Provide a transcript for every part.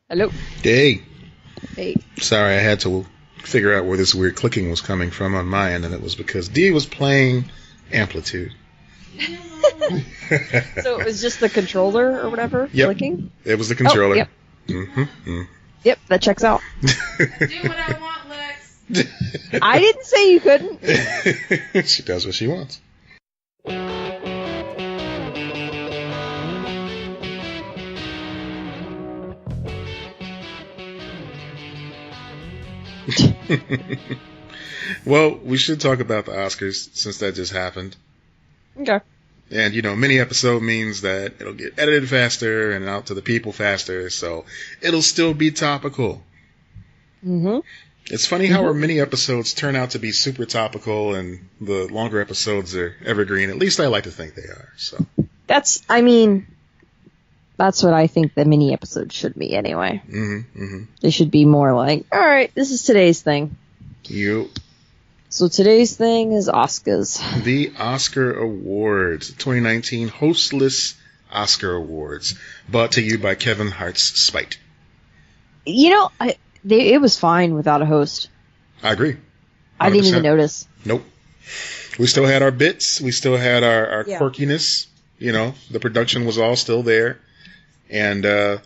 Hello. Hey. Hey. Sorry, I had to figure out where this weird clicking was coming from on my end, and it was because Dee was playing Amplitude. So it was just the controller or whatever clicking? It was the controller. Oh, yep. Mm-hmm. Yep, that checks out. Do what I want, Lex. I didn't say you couldn't. She does what she wants. Well, we should talk about the Oscars since that just happened. Okay. And, mini episode means that it'll get edited faster and out to the people faster, so it'll still be topical. Mm-hmm. It's funny how our mini episodes turn out to be super topical and the longer episodes are evergreen. At least I like to think they are. So that's what I think the mini episodes should be anyway. Mm-hmm, mm-hmm. They should be more like, all right, this is today's thing. You. So today's thing is Oscars. The Oscar Awards, 2019 hostless Oscar Awards, brought to you by Kevin Hart's Spite. It was fine without a host. I agree. 100%. I didn't even notice. Nope. We still had our bits. We still had our quirkiness. The production was all still there. And, it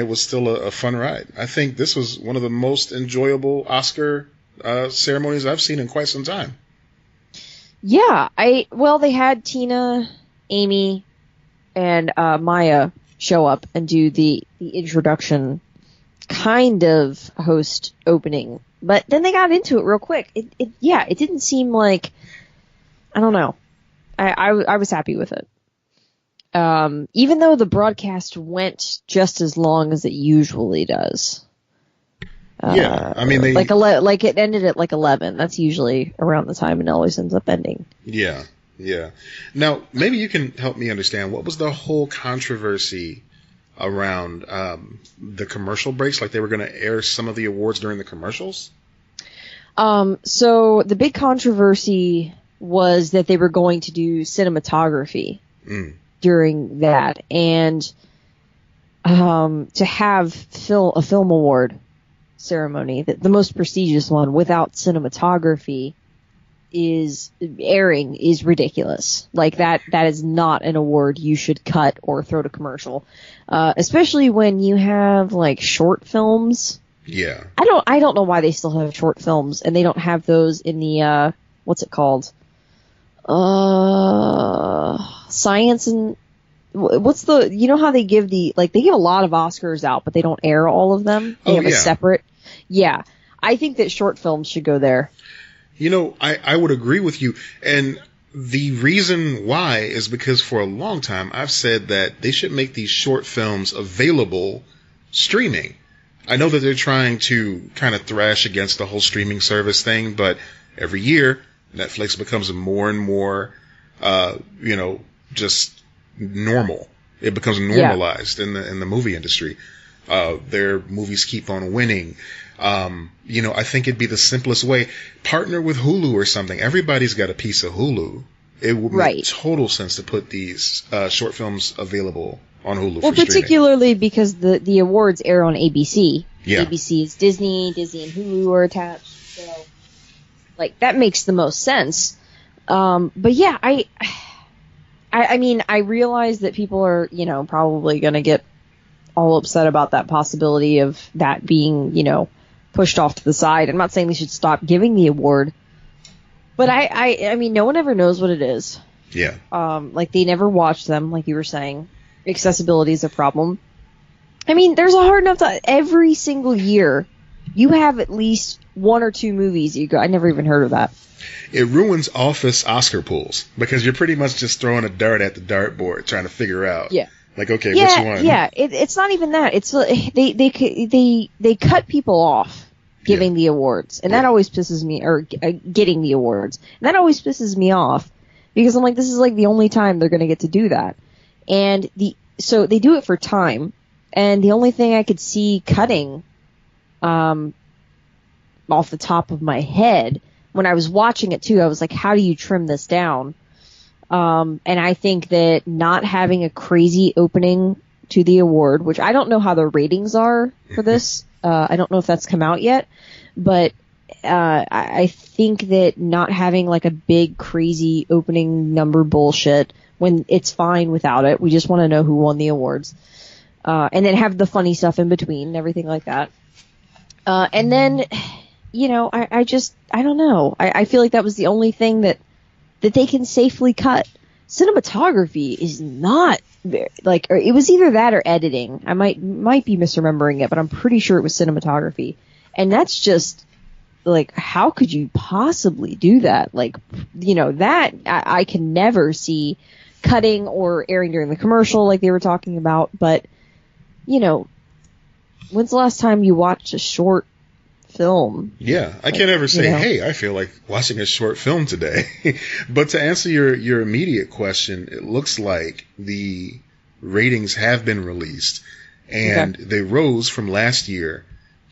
was still a fun ride. I think this was one of the most enjoyable Oscar ceremonies I've seen in quite some time. Yeah, they had Tina, Amy, and Maya show up and do the introduction kind of host opening, but then they got into it real quick. It didn't seem like, I don't know. I was happy with it. Even though the broadcast went just as long as it usually does. It ended at 11. That's usually around the time it always ends up ending. Yeah. Now, maybe you can help me understand, what was the whole controversy around the commercial breaks? Like they were going to air some of the awards during the commercials? So the big controversy was that they were going to do cinematography during that, and to have a film award ceremony, the most prestigious one, without cinematography is ridiculous. Like that is not an award you should cut or throw to commercial, especially when you have like short films. Yeah, I don't know why they still have short films and they don't have those in the what's it called, science and what's the, how they give they give a lot of Oscars out but they don't air all of them. They have a separate. Yeah, I think that short films should go there. I would agree with you. And the reason why is because for a long time I've said that they should make these short films available streaming. I know that they're trying to kind of thrash against the whole streaming service thing, but every year Netflix becomes more and more, just normal. It becomes normalized in the movie industry. Their movies keep on winning. I think it'd be the simplest way. Partner with Hulu or something. Everybody's got a piece of Hulu. It would make total sense to put these short films available on Hulu for streaming. Particularly because the awards air on ABC. Yeah. ABC is Disney and Hulu are attached. So, that makes the most sense. But yeah, I mean, I realize that people are, probably going to get all upset about that possibility of that being, pushed off to the side. I'm not saying they should stop giving the award, but I mean, no one ever knows what it is. Yeah. They never watch them, like you were saying. Accessibility is a problem. I mean, there's a hard enough time. Every single year, you have at least one or two movies you go, I never even heard of that. It ruins office Oscar pools because you're pretty much just throwing a dart at the dartboard trying to figure out. Yeah. Which one? Yeah, it's not even that. It's they cut people off giving the awards, and that always pisses me, or getting the awards, and that always pisses me off because I'm like, this is the only time they're going to get to do that, and so they do it for time, and the only thing I could see cutting, off the top of my head when I was watching it too, I was like, how do you trim this down? And I think that not having a crazy opening to the award, which I don't know how the ratings are for this. I don't know if that's come out yet, but I think that not having like a big crazy opening number bullshit when it's fine without it. We just want to know who won the awards, and then have the funny stuff in between and everything like that. And then, I don't know. I feel like that was the only thing that they can safely cut. Cinematography is not or it was either that or editing. I might be misremembering it, but I'm pretty sure it was cinematography. And that's just like, how could you possibly do that? Like, that I can never see cutting or airing during the commercial like they were talking about. But, when's the last time you watched a short film? Yeah, I can't ever say, hey, I feel like watching a short film today. But to answer your immediate question, it looks like the ratings have been released, and they rose from last year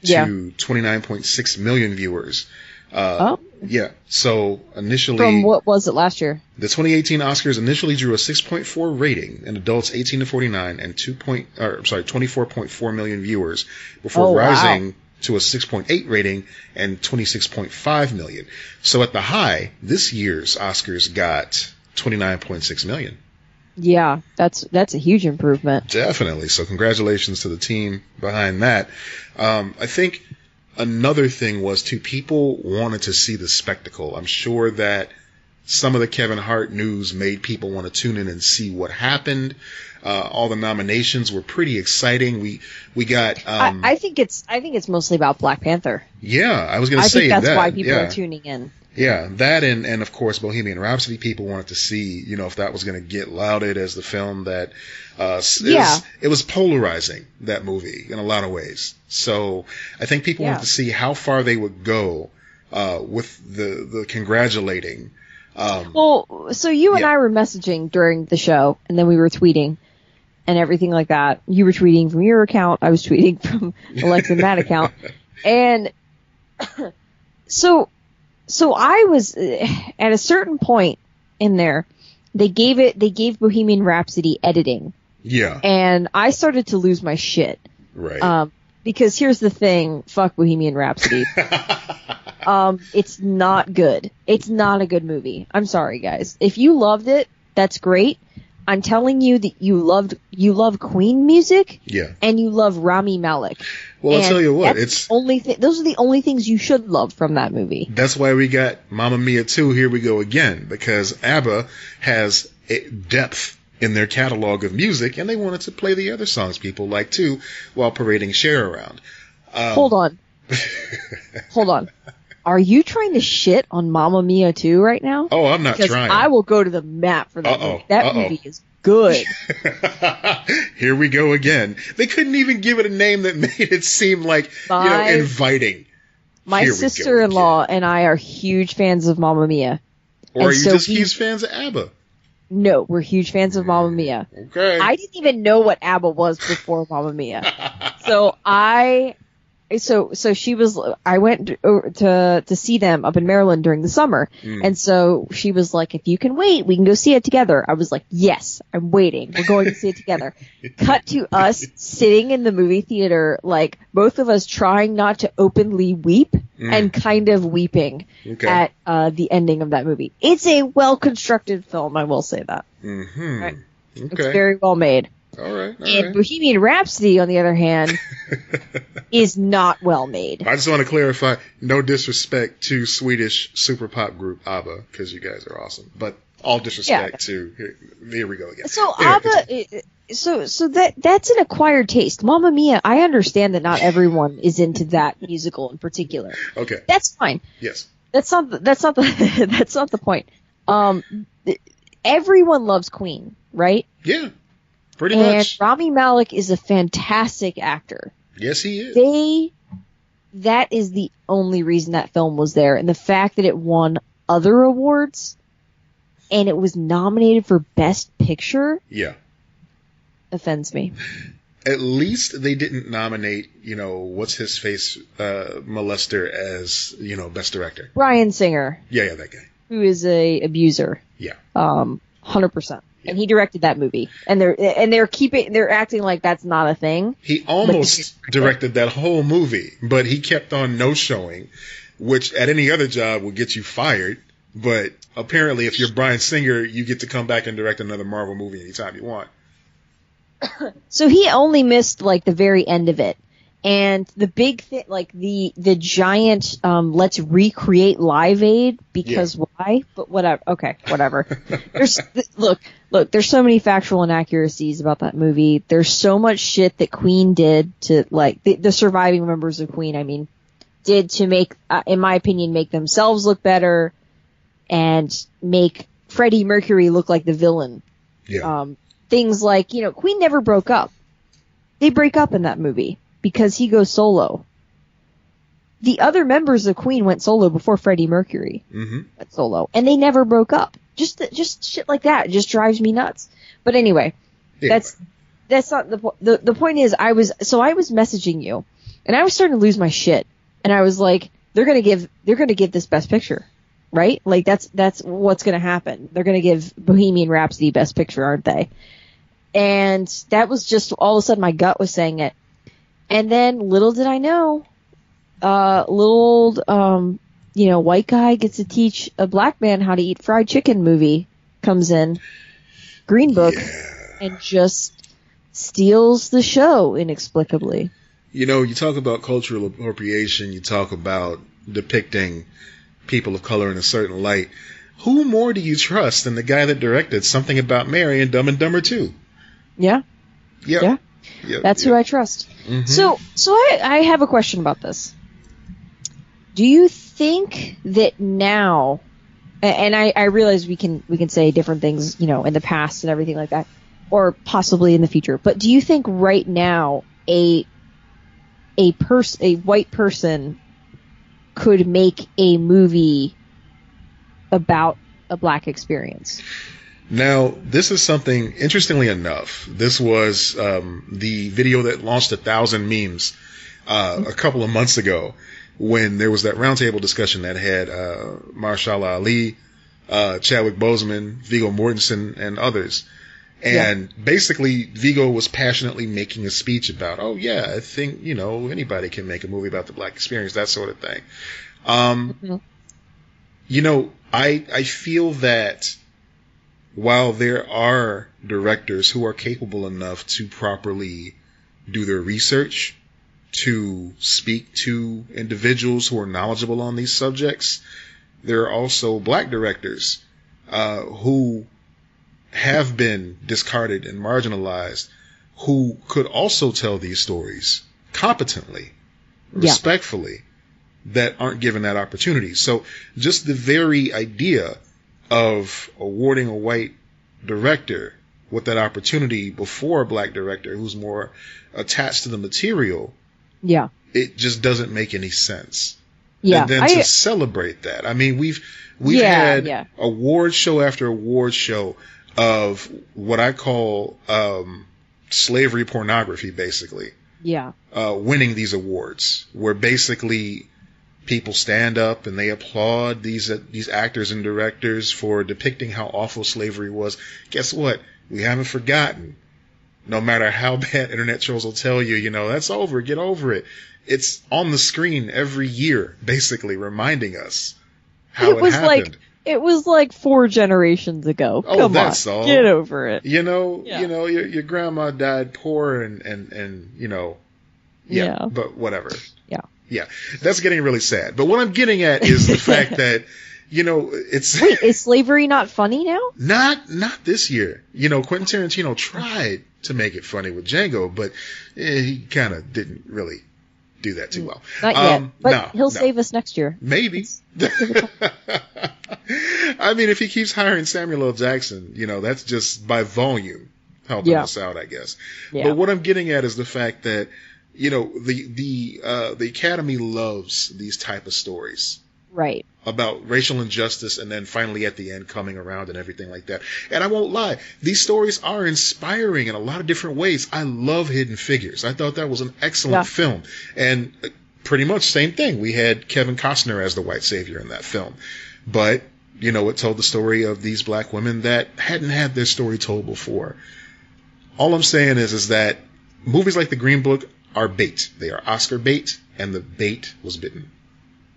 to 29.6 million viewers. Yeah, so initially... From what was it last year? The 2018 Oscars initially drew a 6.4 rating in adults 18 to 49 and 24.4 million viewers before rising to a 6.8 rating and 26.5 million. So at the high, this year's Oscars got 29.6 million. Yeah, that's a huge improvement. Definitely. So congratulations to the team behind that. I think another thing was, too, people wanted to see the spectacle. I'm sure that some of the Kevin Hart news made people want to tune in and see what happened. All the nominations were pretty exciting. We got. I think it's mostly about Black Panther. Yeah, I was going to say that. I think that's why people are tuning in. Yeah, that and of course Bohemian Rhapsody. People wanted to see, if that was going to get lauded as the film that. It was polarizing, that movie, in a lot of ways. So I think people wanted to see how far they would go with the congratulating. So you and I were messaging during the show, and then we were tweeting and everything like that. You were tweeting from your account. I was tweeting from Alexa and that account. And so I was at a certain point in there, they gave Bohemian Rhapsody editing. Yeah. And I started to lose my shit. Right. Because here's the thing, fuck Bohemian Rhapsody. It's not good. It's not a good movie. I'm sorry, guys. If you loved it, that's great. I'm telling you that you love Queen music. Yeah. And you love Rami Malek. Well, I'll tell you what, those are the only things you should love from that movie. That's why we got Mamma Mia 2, Here We Go Again, because ABBA has depth in their catalog of music, and they wanted to play the other songs people like too, while parading Cher around. Hold on. Are you trying to shit on Mamma Mia 2 right now? Oh, I'm not trying. I will go to the mat for that movie. That movie is good. Here we go again. They couldn't even give it a name that made it seem like, inviting. My sister-in-law and I are huge fans of Mamma Mia. Or are you just huge fans of ABBA? No, we're huge fans of Mamma Mia. Okay. I didn't even know what ABBA was before Mamma Mia. So she was. I went to see them up in Maryland during the summer, and so she was like, "If you can wait, we can go see it together." I was like, "Yes, I'm waiting. We're going to see it together." Cut to us sitting in the movie theater, like both of us trying not to openly weep and kind of weeping at the ending of that movie. It's a well constructed film, I will say that. Mm-hmm. Right? Okay. It's very well made. All right. Bohemian Rhapsody, on the other hand, is not well made. I just want to clarify, no disrespect to Swedish super pop group ABBA, because you guys are awesome. But all disrespect to here we go again. So ABBA, so that's an acquired taste. Mamma Mia, I understand that not everyone is into that musical in particular. Okay, that's fine. Yes, that's not the point. Everyone loves Queen, right? Yeah. Pretty much. And Rami Malek is a fantastic actor. Yes, he is. That is the only reason that film was there. And the fact that it won other awards and it was nominated for Best Picture offends me. At least they didn't nominate, what's-his-face molester as, Best Director. Bryan Singer. Yeah, that guy. Who is a abuser. Yeah. 100%. And he directed that movie. And they're acting like that's not a thing. He almost directed that whole movie, but he kept on no-showing, which at any other job would get you fired. But apparently, if you're Bryan Singer, you get to come back and direct another Marvel movie anytime you want. So he only missed like the very end of it. And the big thing, like the giant, let's recreate Live Aid because why? But whatever. Okay, whatever. Look, there's so many factual inaccuracies about that movie. There's so much shit that Queen did to like the surviving members of Queen. I mean, did to make, in my opinion, make themselves look better and make Freddie Mercury look like the villain. Yeah. Things like, Queen never broke up. They break up in that movie because he goes solo. The other members of Queen went solo before Freddie Mercury went solo, and they never broke up. Just shit like that just drives me nuts. But anyway, that's not the point. The point is, I was messaging you, and I was starting to lose my shit, and I was like, they're gonna give this Best Picture, right? Like that's what's gonna happen. They're gonna give Bohemian Rhapsody Best Picture, aren't they? And that was just all of a sudden my gut was saying it. And then little did I know, little old, white guy gets to teach a black man how to eat fried chicken movie comes in, Green Book, and just steals the show inexplicably. You talk about cultural appropriation, you talk about depicting people of color in a certain light. Who more do you trust than the guy that directed Something About Mary and Dumb and Dumber 2? Yeah. Yeah. That's who I trust. Mm-hmm. So I have a question about this. Do you think that now, and I realize we can say different things, in the past and everything like that, or possibly in the future, but do you think right now a white person could make a movie about a black experience? Now, this is something, interestingly enough, this was the video that launched 1,000 memes a couple of months ago when there was that roundtable discussion that had Mahershala Ali, Chadwick Boseman, Viggo Mortensen, and others. And basically, Viggo was passionately making a speech about, I think, anybody can make a movie about the black experience, that sort of thing. I feel that while there are directors who are capable enough to properly do their research, to speak to individuals who are knowledgeable on these subjects, there are also black directors who have been discarded and marginalized, who could also tell these stories competently, respectfully, that aren't given that opportunity. So just the very idea of awarding a white director with that opportunity before a black director who's more attached to the material, it just doesn't make any sense. And then to celebrate that. I mean, we've had award show after award show of what I call slavery pornography, basically. Winning these awards, where basically people stand up and they applaud these actors and directors for depicting how awful slavery was. Guess what? We haven't forgotten. No matter how bad internet trolls will tell you, that's over. Get over it. It's on the screen every year, basically reminding us how it happened. It was like 4 generations ago. Come that's on, all. get over it. Your grandma died poor and but whatever. Yeah, that's getting really sad. But what I'm getting at is the fact that, it's... Wait, is slavery not funny now? Not this year. Quentin Tarantino tried to make it funny with Django, but he kind of didn't really do that too well. Not yet, but he'll save us next year. Maybe. I mean, if he keeps hiring Samuel L. Jackson, that's just by volume helping us out, I guess. Yeah. But what I'm getting at is the fact that, the Academy loves these type of stories. Right. About racial injustice and then finally at the end coming around and everything like that. And I won't lie, these stories are inspiring in a lot of different ways. I love Hidden Figures. I thought that was an excellent film. And pretty much same thing. We had Kevin Costner as the white savior in that film. But it told the story of these black women that hadn't had their story told before. All I'm saying is that movies like The Green Book are bait. They are Oscar bait, and the bait was bitten.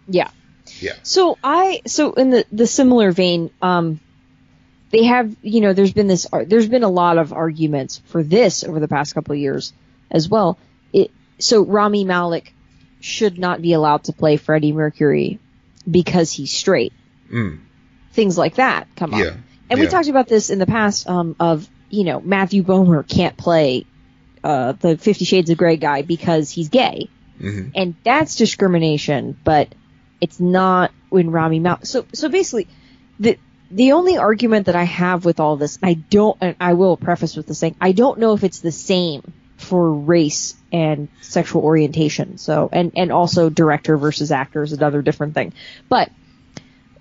Yeah. Yeah. So in the similar vein, they have, there's been a lot of arguments for this over the past couple of years as well. So Rami Malek should not be allowed to play Freddie Mercury because he's straight. Things like that come up. And we talked about this in the past, of, Matthew Bomer can't play the 50 Shades of Grey guy because he's gay. And that's discrimination, but it's not when Rami Malek. So basically, the only argument that I have with all this, and I will preface with the saying, I don't know if it's the same for race and sexual orientation. So, and also director versus actor is another different thing. But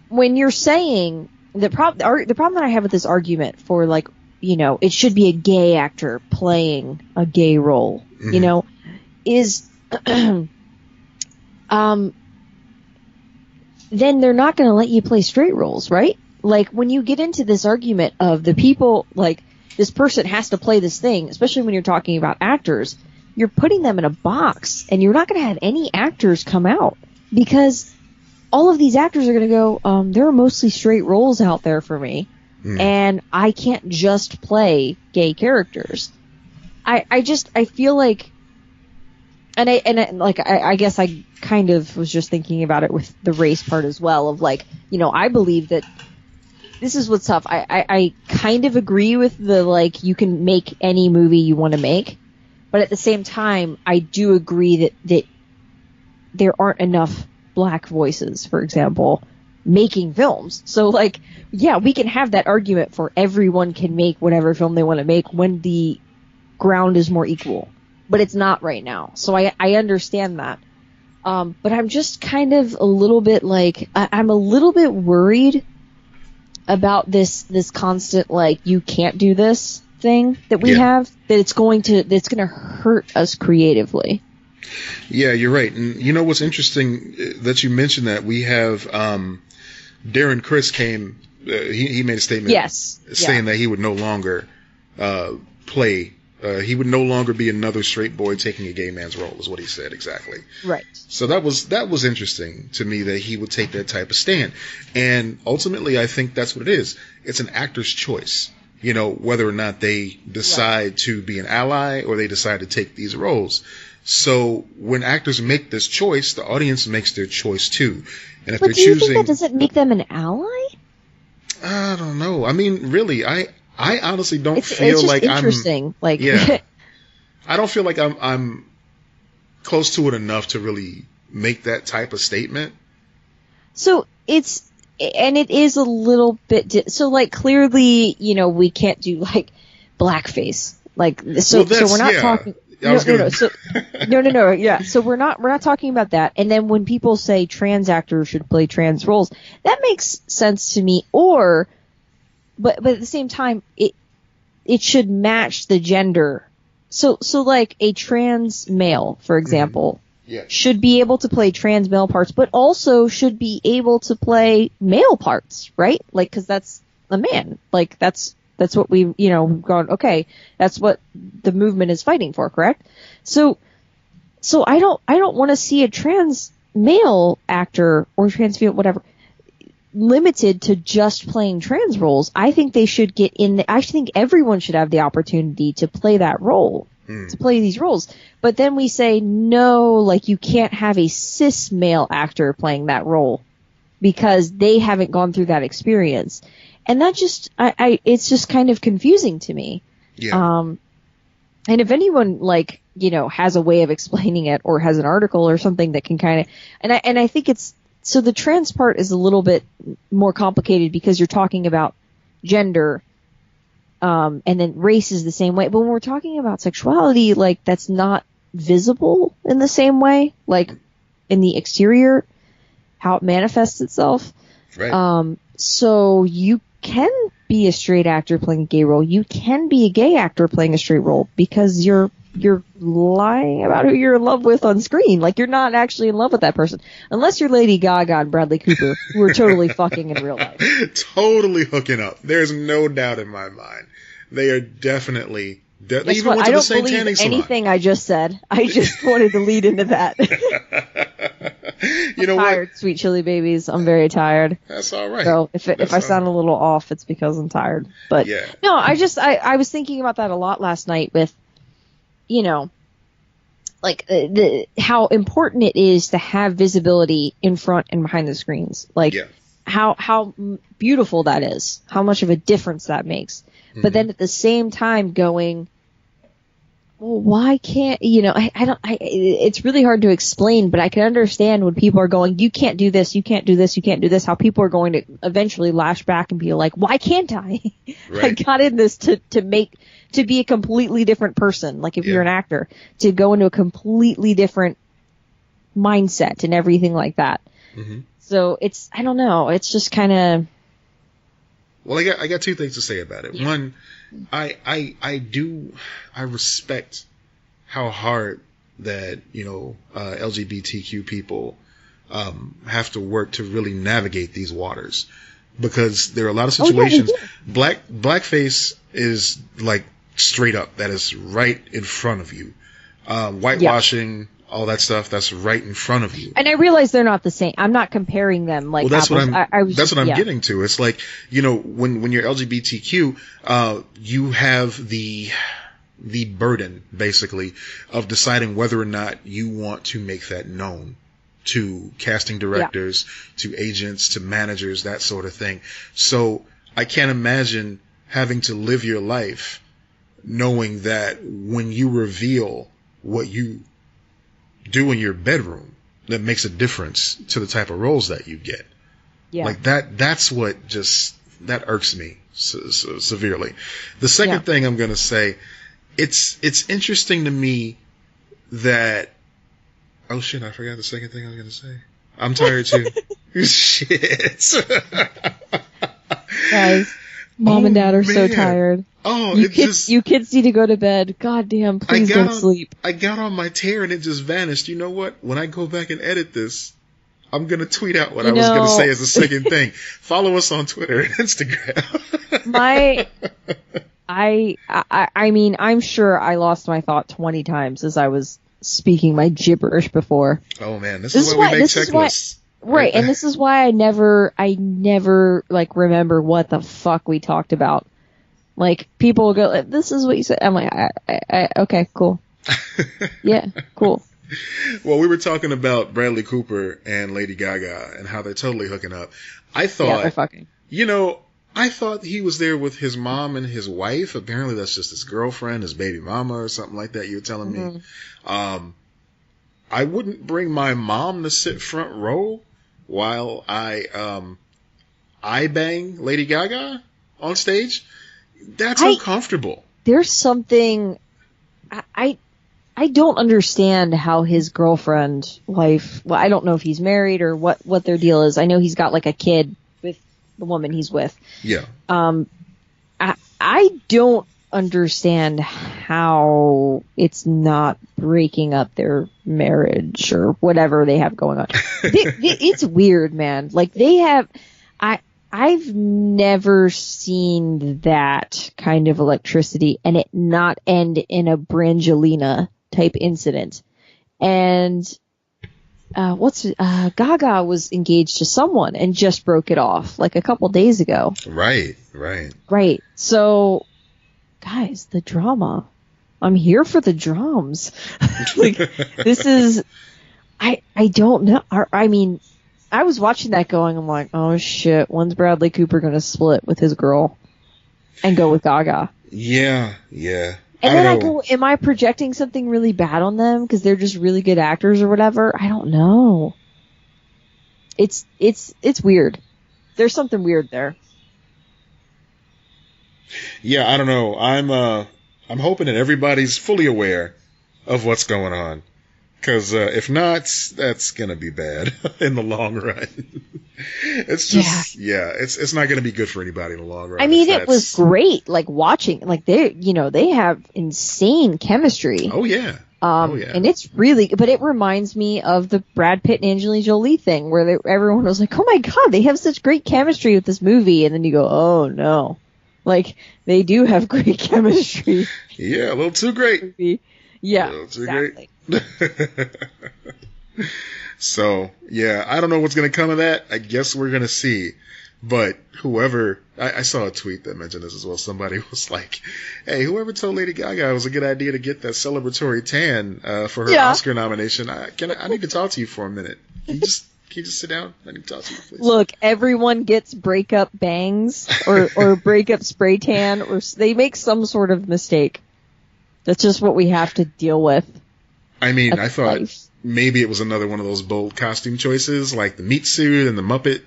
when you're saying the problem that I have with this argument for, like, it should be a gay actor playing a gay role, is, then they're not going to let you play straight roles, right? Like, when you get into this argument of the people, like, this person has to play this thing, especially when you're talking about actors, you're putting them in a box, and you're not going to have any actors come out, because all of these actors are going to go, there are mostly straight roles out there for me, and I can't just play gay characters. I feel like, I guess I kind of was just thinking about it with the race part as well, of, like, I believe that this is what's tough. I kind of agree with the, like, you can make any movie you want to make, but at the same time, I do agree that there aren't enough black voices, for example, making films. So, like, yeah, we can have that argument for everyone can make whatever film they want to make when the ground is more equal. But it's not right now. So I understand that. But I'm just kind of a little bit, like, I'm a little bit worried about this constant, like, you can't do this thing that we have, that it's going to hurt us creatively. Yeah, you're right. And what's interesting that you mentioned that we have Darren Criss came, he made a statement saying that he would no longer play. He would no longer be another straight boy taking a gay man's role, is what he said exactly. Right. So that was interesting to me that he would take that type of stand. And ultimately, I think that's what it is. It's an actor's choice, whether or not they decide to be an ally or they decide to take these roles. So when actors make this choice, the audience makes their choice too. And if but do you think that doesn't make them an ally? I don't know. I mean, really, I honestly don't feel it's just like interesting. I don't feel like I'm close to it enough to really make that type of statement. So it is a little bit. So, like, clearly, we can't do, like, blackface. Like, so we're not talking. No. Yeah. So we're not talking about that. And then when people say trans actors should play trans roles, that makes sense to me. But at the same time, it should match the gender. So like a trans male, for example, should be able to play trans male parts, but also should be able to play male parts, right? Like, because that's a man. Like, that's what we've, gone, okay, that's what the movement is fighting for, correct? So I don't want to see a trans male actor or trans female, whatever, limited to just playing trans roles. I think they should get in. I think everyone should have the opportunity to play that role, to play these roles. But then we say, no, like, you can't have a cis male actor playing that role because they haven't gone through that experience. And that just, it's just kind of confusing to me. Yeah. And if anyone, like, has a way of explaining it or has an article or something that can kind of, and I think it's, so the trans part is a little bit more complicated because you're talking about gender, and then race is the same way. But when we're talking about sexuality, like, that's not visible in the same way, like in the exterior, how it manifests itself. Right. So you can be a straight actor playing a gay role. You can be a gay actor playing a straight role because you're you're lying about who you're in love with on screen. Like, you're not actually in love with that person. Unless you're Lady Gaga and Bradley Cooper, who are totally fucking in real life. Totally hooking up. There's no doubt in my mind. They are definitely... They even went to the same tanning salon. Anything I just said. I just wanted to lead into that. You know I'm tired, sweet chili babies. I'm very tired. That's all right. So if I sound a little off, it's because I'm tired. But yeah. No, I was thinking about that a lot last night with, you know, like how important it is to have visibility in front and behind the screens. Like how beautiful that is. How much of a difference that makes. Mm-hmm. But then at the same time going, well, why can't, you know, it's really hard to explain, but I can understand when people are going, you can't do this, you can't do this, you can't do this, how people are going to eventually lash back and be like, why can't I? Right. I got in this to be a completely different person. Like if you're an actor, to go into a completely different mindset and everything like that. Mm-hmm. So I don't know, it's just kind of. Well, I got two things to say about it. Yeah. One, I respect how hard that, you know, LGBTQ people have to work to really navigate these waters, because there are a lot of situations. Blackface is like straight up. That is right in front of you. Whitewashing. All that stuff, that's right in front of you. And I realize they're not the same. I'm not comparing them like that's apples. What I'm getting to. It's like, you know, when you're LGBTQ, you have the burden, basically, of deciding whether or not you want to make that known to casting directors, to agents, to managers, that sort of thing. So I can't imagine having to live your life knowing that when you reveal what you do in your bedroom, that makes a difference to the type of roles that you get. Yeah. Like that's what that irks me so severely. The second thing I'm going to say, it's interesting to me that, oh shit, I forgot the second thing I was going to say. I'm tired too. Shit. Guys, Mom and Dad are so tired. Oh, you kids need to go to bed. God damn, please don't sleep. I got on my tear and it just vanished. You know what? When I go back and edit this, I'm going to tweet out what I was going to say as a second thing. Follow us on Twitter and Instagram. I mean, I'm sure I lost my thought 20 times as I was speaking my gibberish before. Oh man, this is why we make checklists. Right, and this is why I never like remember what the fuck we talked about. Like, people will go, this is what you said. I'm like, okay, cool. Yeah, cool. Well, we were talking about Bradley Cooper and Lady Gaga and how they're totally hooking up. I thought, they're fucking. You know, I thought he was there with his mom and his wife. Apparently that's just his girlfriend, his baby mama or something like that, you were telling me. I wouldn't bring my mom to sit front row while I bang Lady Gaga on stage. That's uncomfortable. There's something I don't understand how his girlfriend, wife, well, I don't know if he's married or what their deal is. I know he's got like a kid with the woman he's with. Yeah. I don't understand how it's not breaking up their marriage or whatever they have going on. It's weird, man. Like I've never seen that kind of electricity and it not end in a Brangelina type incident. And Gaga was engaged to someone and just broke it off like a couple days ago. Right. So, guys, the drama. I'm here for the drums. Like, this is, I don't know. I mean, I was watching that going, I'm like, oh shit, when's Bradley Cooper gonna split with his girl and go with Gaga? Yeah. And then I go, am I projecting something really bad on them because they're just really good actors or whatever? I don't know. It's weird. There's something weird there. Yeah, I don't know. I'm hoping that everybody's fully aware of what's going on. Because if not, that's gonna be bad in the long run. It's just, it's not gonna be good for anybody in the long run. I mean, it was great, like watching, like they have insane chemistry. Oh yeah. And it's really, but it reminds me of the Brad Pitt and Angelina Jolie thing, where everyone was like, "Oh my god, they have such great chemistry with this movie," and then you go, "Oh no, like they do have great chemistry." Yeah, a little too great. Yeah, a little too exactly. Great. So yeah, I don't know what's gonna come of that. I guess we're gonna see. But whoever, I saw a tweet that mentioned this as well. Somebody was like, "Hey, whoever told Lady Gaga it was a good idea to get that celebratory tan for her Oscar nomination, I need to talk to you for a minute. Can you just sit down? I need to talk to you, please." Look, everyone gets breakup bangs or breakup spray tan, or they make some sort of mistake. That's just what we have to deal with. I mean, I thought maybe it was another one of those bold costume choices, like the meat suit and the Muppet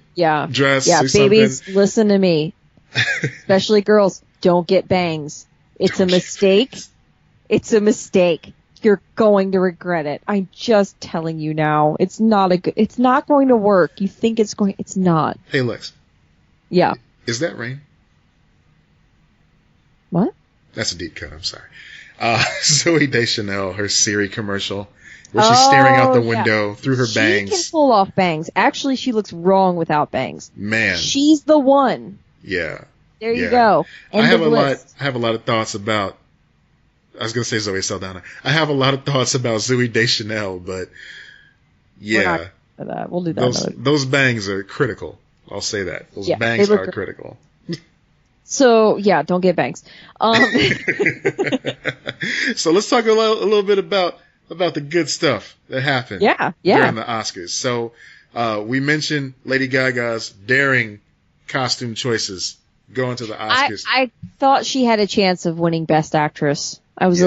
dress. Yeah, or babies, something. listen to me. Especially girls, don't get bangs. It's a mistake. It's a mistake. You're going to regret it. I'm just telling you now. It's not going to work. You think it's not. Hey, Lex. Yeah. Is that rain? What? That's a deep cut. I'm sorry. Zooey Deschanel, her Siri commercial, where she's staring out the window through her bangs. She can pull off bangs. Actually, she looks wrong without bangs. Man. She's the one. Yeah. There you go. I have a lot of thoughts about, I was going to say Zoe Saldana. I have a lot of thoughts about Zooey Deschanel, but yeah. We'll do that. Those bangs are critical. I'll say that. Those bangs are critical. So, yeah, don't get bangs. So let's talk a little bit about the good stuff that happened during the Oscars. So we mentioned Lady Gaga's daring costume choices going to the Oscars. I thought she had a chance of winning Best Actress. I was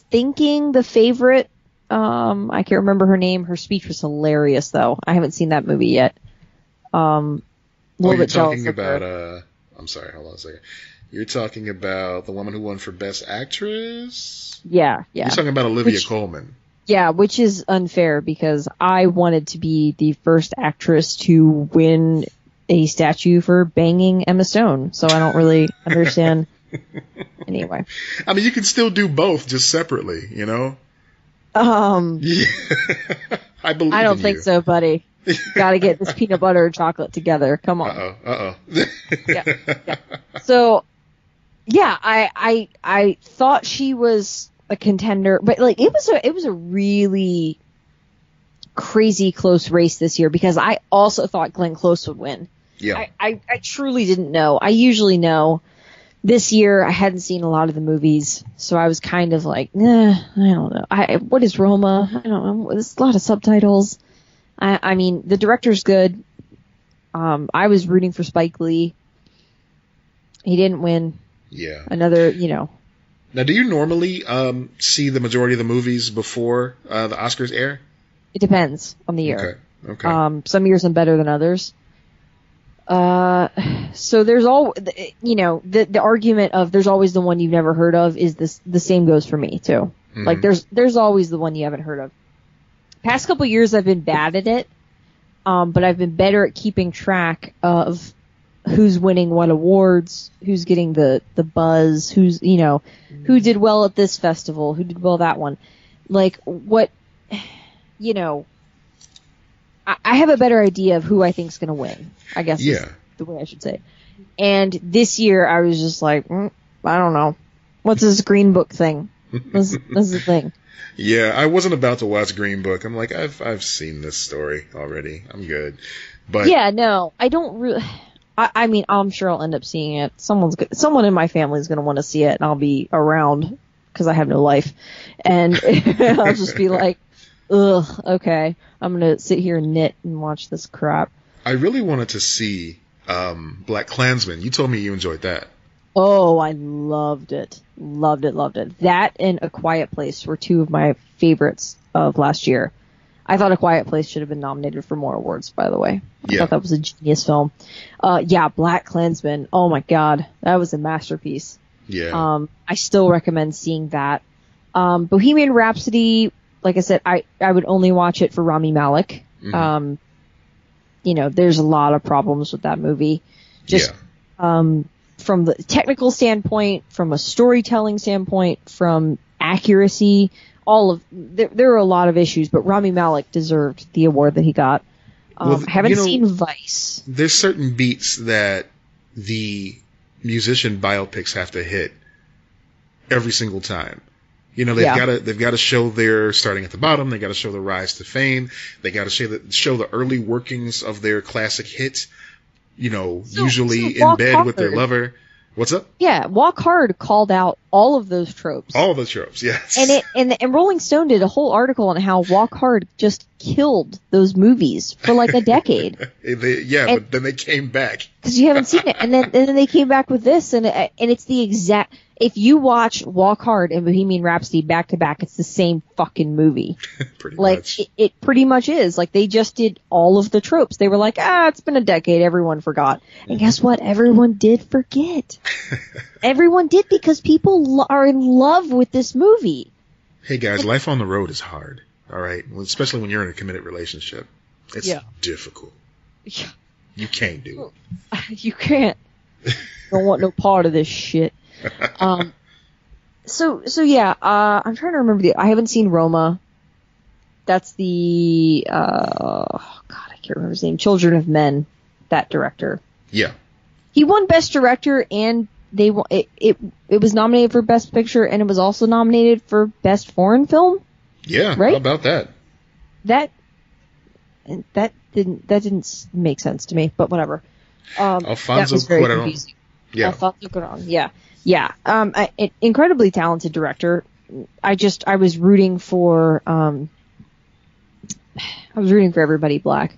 thinking the favorite, I can't remember her name. Her speech was hilarious, though. I haven't seen that movie yet. You're talking about I'm sorry, hold on a second. You're talking about the woman who won for Best Actress? Yeah. You're talking about Olivia Colman. Yeah, which is unfair because I wanted to be the first actress to win a statue for banging Emma Stone, so I don't really understand. Anyway. I mean, you can still do both, just separately, you know? Yeah. I believe I don't think so, buddy. Got to get this peanut butter and chocolate together. Come on. Uh-oh. Yeah. So, yeah, I thought she was a contender, but like it was a really crazy close race this year because I also thought Glenn Close would win. Yeah. I truly didn't know. I usually know. This year, I hadn't seen a lot of the movies, so I was kind of like, I don't know. What is Roma? I don't know. There's a lot of subtitles. I mean, the director's good. I was rooting for Spike Lee. He didn't win. Yeah. Another, Now, do you normally see the majority of the movies before the Oscars air? It depends on the year. Okay. Some years I'm better than others. So there's the argument of there's always the one you've never heard of is the same goes for me too. Mm-hmm. Like there's always the one you haven't heard of. Past couple years I've been bad at it. But I've been better at keeping track of who's winning what awards, who's getting the buzz, who's, who did well at this festival, who did well that one. Like what, I have a better idea of who I think is going to win, I guess is the way I should say. And this year I was just like, I don't know. What's this Green Book thing? This is the thing. Yeah, I wasn't about to watch Green Book. I'm like, I've seen this story already. I'm good. But yeah, no, I don't really. I mean, I'm sure I'll end up seeing it. Someone in my family is going to want to see it, and I'll be around because I have no life, and I'll just be like, ugh, okay, I'm going to sit here and knit and watch this crap. I really wanted to see Black Klansman. You told me you enjoyed that. Oh, I loved it. Loved it. That and A Quiet Place were two of my favorites of last year. I thought A Quiet Place should have been nominated for more awards, by the way. I thought that was a genius film. Black Klansman. Oh my God. That was a masterpiece. Yeah. I still recommend seeing that. Bohemian Rhapsody like I said, I would only watch it for Rami Malek. Mm-hmm. There's a lot of problems with that movie. Just from the technical standpoint, from a storytelling standpoint, from accuracy, there are a lot of issues, but Rami Malek deserved the award that he got. Haven't seen Vice. There's certain beats that the musician biopics have to hit every single time. They've got to show their starting at the bottom. They got to show the rise to fame. They got to show the early workings of their classic hit. Usually in bed with their lover. What's up? Yeah, Walk Hard called out all of those tropes. All of those tropes, yes. And Rolling Stone did a whole article on how Walk Hard just killed those movies for like a decade. But then they came back because you haven't seen it, and then they came back with this, and it's the exact. If you watch Walk Hard and Bohemian Rhapsody back to back, it's the same fucking movie. Pretty much. It pretty much is. Like, they just did all of the tropes. They were like, it's been a decade, everyone forgot. And guess what? Everyone did forget. Everyone did, because people are in love with this movie. Hey guys, life on the road is hard. All right, especially when you're in a committed relationship. It's difficult. Yeah. You can't do it. You can't. Don't want no part of this shit. I'm trying to remember I haven't seen Roma. That's the I can't remember his name. Children of Men, that director. Yeah. He won Best Director, and it was nominated for Best Picture, and it was also nominated for Best Foreign Film. Yeah, right? How about that? That didn't make sense to me, but whatever. Alfonso Cuarón. Yeah. Alfonso Cuarón. Yeah. Yeah. An incredibly talented director. I was rooting for Everybody Black.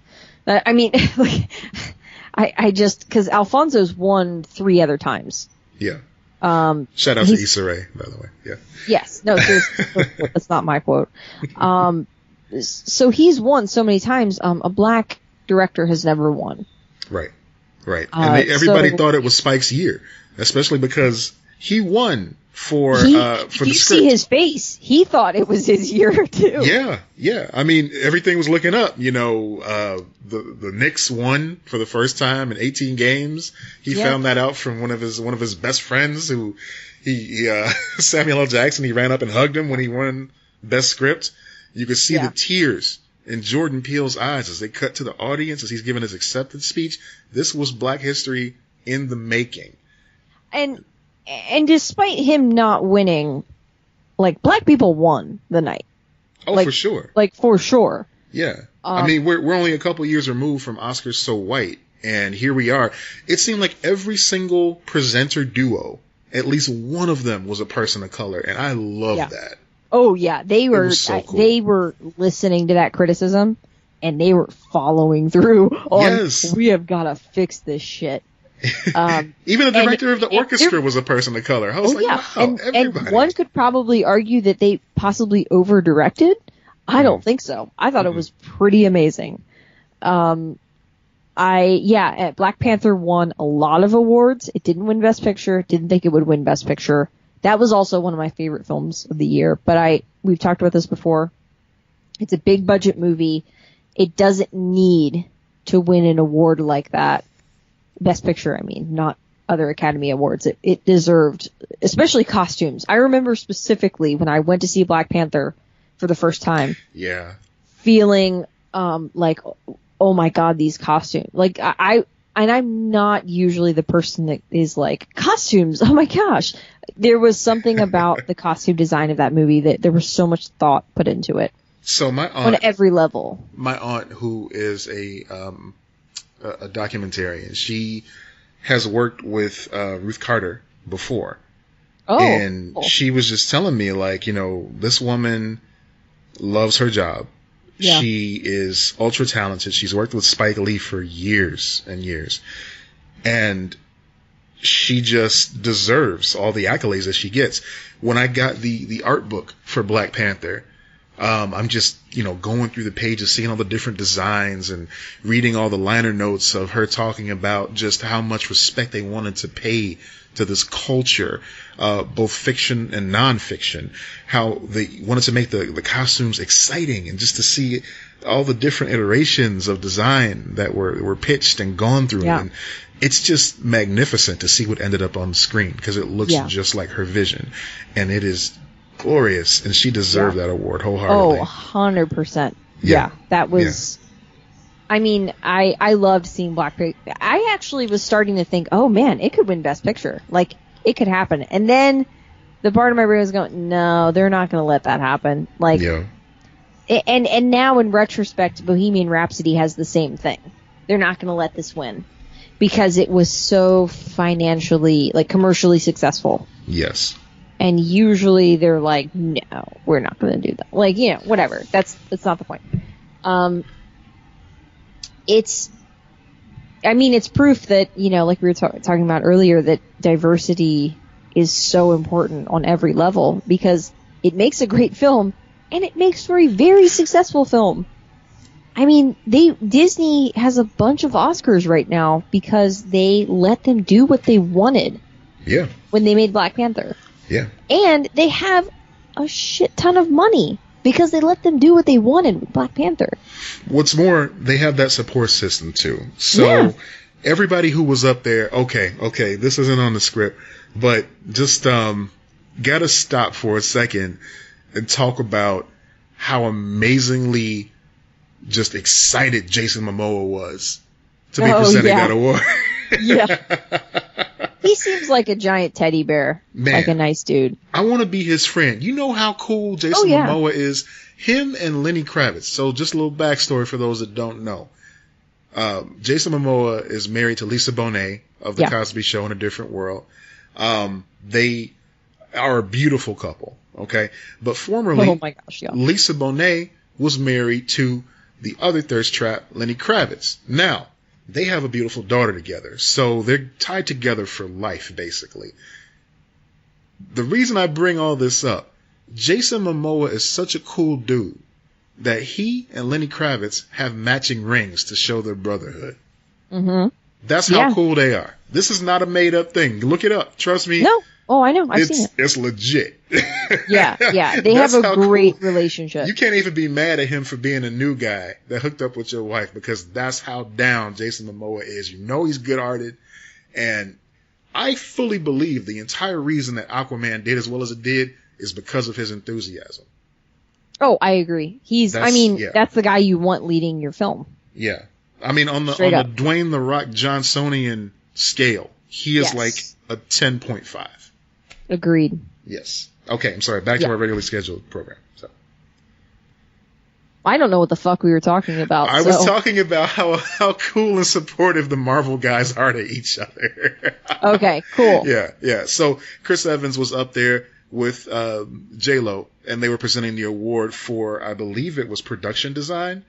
Because Alfonso's won 3 other times. Yeah. Shout out to Issa Rae, by the way. Yeah. Yes. No, that's not my quote. So he's won so many times. A black director has never won. Right. And everybody thought it was Spike's year, especially because he won for the script. You see his face. He thought it was his year too. Yeah. I mean, everything was looking up. The Knicks won for the first time in 18 games. He found that out from one of his best friends, who Samuel L. Jackson. He ran up and hugged him when he won Best Script. You could see the tears in Jordan Peele's eyes as they cut to the audience as he's giving his acceptance speech. This was Black history in the making. And despite him not winning, like, black people won the night. Oh, for sure. Like, for sure. Yeah. I mean, we're only a couple years removed from Oscars So White, and here we are. It seemed like every single presenter duo, at least one of them was a person of color, and I love that. Oh yeah, they were so cool. They were listening to that criticism, and they were following through on. We have got to fix this shit. Even the director of the orchestra was a person of color. I was wow, everybody. And one could probably argue that they possibly over directed. I don't think so. I thought it was pretty amazing. Black Panther won a lot of awards. It didn't win Best Picture. Didn't think it would win Best Picture. That was also one of my favorite films of the year, but we've talked about this before. It's a big budget movie. It doesn't need to win an award like that. Best Picture, I mean, not other Academy Awards. It deserved, especially costumes. I remember specifically when I went to see Black Panther for the first time. Yeah. Feeling, like, oh my God, these costumes. Like, I'm not usually the person that is like, costumes, oh my gosh. There was something about the costume design of that movie that there was so much thought put into it. So my aunt, on every level. My aunt, who is a documentarian, she has worked with Ruth Carter before. Oh. And she was just telling me, like, this woman loves her job. Yeah. She is ultra talented. She's worked with Spike Lee for years and years. And she just deserves all the accolades that she gets. When I got the art book for Black Panther, I'm just, going through the pages, seeing all the different designs and reading all the liner notes of her talking about just how much respect they wanted to pay to this culture, both fiction and nonfiction, how they wanted to make the costumes exciting, and just to see all the different iterations of design that were pitched and gone through. Yeah. And it's just magnificent to see what ended up on the screen, because it looks just like her vision, and it is glorious, and she deserved that award wholeheartedly. Oh, 100%. Yeah. That was... I mean, I loved seeing Black Panther. I actually was starting to think, oh man, it could win Best Picture. Like, it could happen. And then the part of my brain was going, no, they're not going to let that happen. Like, and now in retrospect, Bohemian Rhapsody has the same thing. They're not going to let this win because it was so financially, like, commercially successful. Yes. And usually they're like, no, we're not going to do that. Like, whatever. That's not the point. It's proof that, like we were talking about earlier, that diversity is so important on every level, because it makes a great film, and it makes for a very successful film. I mean, Disney has a bunch of Oscars right now because they let them do what they wanted. Yeah. When they made Black Panther. Yeah. And they have a shit ton of money because they let them do what they wanted with Black Panther. What's more, they have that support system too. So everybody who was up there, okay, this isn't on the script, but just gotta stop for a second and talk about how amazingly just excited Jason Momoa was to be presenting that award. He seems like a giant teddy bear. Man, like a nice dude. I want to be his friend. You know how cool Jason Momoa is? Him and Lenny Kravitz. So just a little backstory for those that don't know. Jason Momoa is married to Lisa Bonet of The Cosby Show in a Different World. They are a beautiful couple, okay? But formerly, Lisa Bonet was married to the other thirst trap, Lenny Kravitz. Now, they have a beautiful daughter together, so they're tied together for life, basically. The reason I bring all this up, Jason Momoa is such a cool dude that he and Lenny Kravitz have matching rings to show their brotherhood. Mm-hmm. That's how cool they are. This is not a made-up thing. Look it up. Trust me. No. Oh, I know. I've seen it. It's legit. Yeah. They have a great relationship. You can't even be mad at him for being a new guy that hooked up with your wife, because that's how down Jason Momoa is. He's good-hearted. And I fully believe the entire reason that Aquaman did as well as it did is because of his enthusiasm. Oh, I agree. That's the guy you want leading your film. Yeah. I mean, on the Dwayne The Rock Johnsonian scale, he is like a 10.5. Agreed. Yes. Okay, I'm sorry. Back to our regularly scheduled program. So, I don't know what the fuck we were talking about. I was talking about how cool and supportive the Marvel guys are to each other. Okay, cool. Yeah. So Chris Evans was up there with J-Lo, and they were presenting the award for, I believe it was production design.